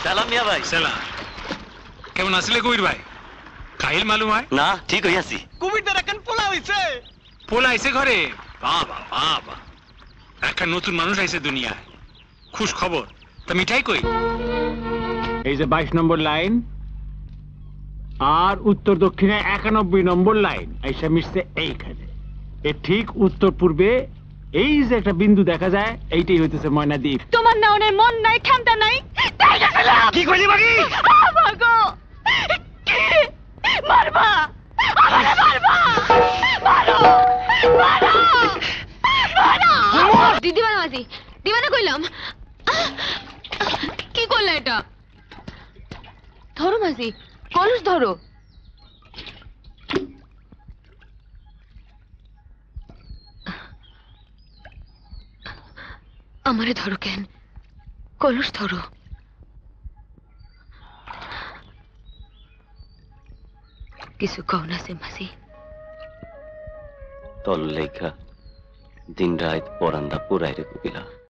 সালাম মিয়া ভাই। সালাম। কেমন আসলে কবির ভাই? কাহিল মালুম হয় না ঠিক হইয়াছি। কুমিরটার এখন পোলা হইছে। পোলা আইছে ঘরে? বাবা বাবা, একটা নতুন মানুষ আইছে দুনিয়ায়, খুশ খবর। তা মিঠাই কই? এই যে 22 নম্বর লাইন আর উত্তর দক্ষিণে 91 নম্বর লাইন আইসা মিশছে এইখানে। এর ঠিক উত্তর পূর্বে এই যে একটা বিন্দু দেখা যায়, এইটাই হইতেছে ময়নাদ্বীপ। তোমার না ওনের মন নাই, ঠান্ডা নাই, তাই গেছিলাম। কি কইলি বাকি? মাগো, মারবা আমারে, মারবা, মারো, মারো, মারো। দিদিমা নামাজি, দিবানা কইলাম। কি করলে এটা? ধরো মাঝি, কলস ধরো। আমারে ধরো কেন? কলস ধরো। কিছু কও না সে মাসি? তোর লেখা দিন রাত পরান্দা পুরাই রে কবিলা।